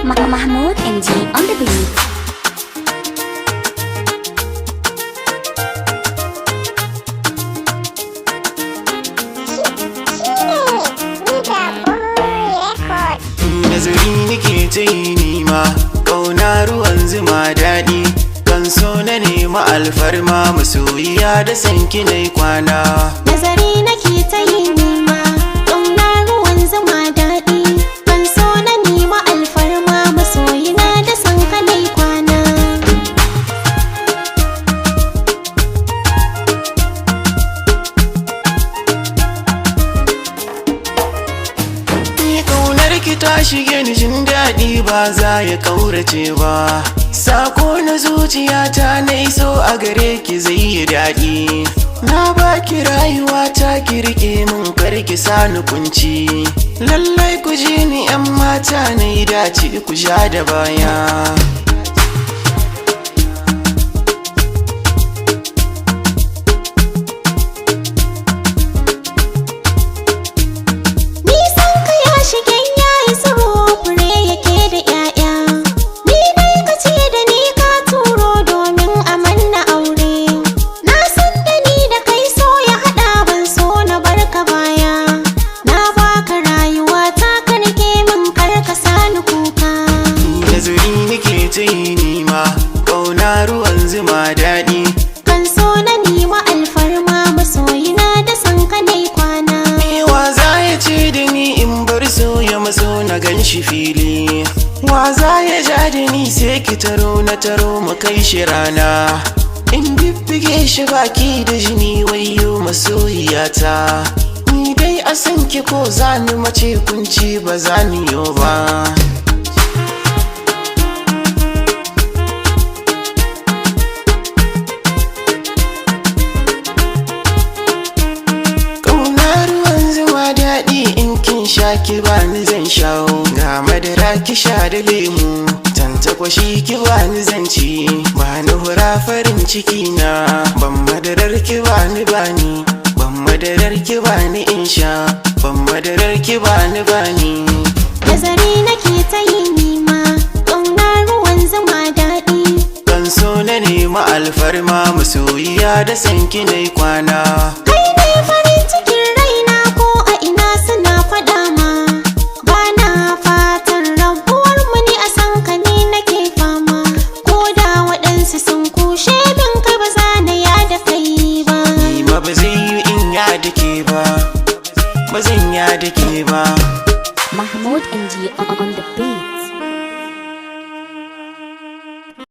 Mahmoud NG on the beat. Nazari nake ta yi nima, ƙauna ruwan zuma daɗi. Kan so na nema alfarma, masoyiya da sanki nai kwana. Nazari nake ta yi nima, ƙauna ruwan zuma daɗi. Kan so na nema alfarma, masoyina da sanka nai kwana. Ƙaunar ki ta shige ni jin daɗi ba za ya ƙaurace ba. Sako na zuciyata na iso a gare ki zai yi daɗi. Na baki rayuwa ta ki riƙe min karki sani kunci. Lallai ku ji ni 'yan mata na yi dace ku sha da baya. Ta yi nima, ƙauna ruwan zuma daɗi. Kan so na nima alfarma, masoyina da sanka nai kwana. Wa za ya ce da ni in bar so ya maso na gan shi fili. Wa za ya ja da ni sai ki taro na taro mu kai shi rana. In bibbige shi baki da jini wayo masoyiyata. Ni dai a san ki ko za ni mace kunci ba za ni yo ba. Ki bani zan shawo, ga madara ki sha da lemu, tantakwashi ki bani zan ci, bani hura farin ciki na. Ban madarar ki bani, ban madarar ki bani in sha, ban madarar ki bani. Nazari nake ta yi nima, ƙauna ruwan zuma daɗi. Kan so na nema alfarma, masoyiya da sanki nai kwana.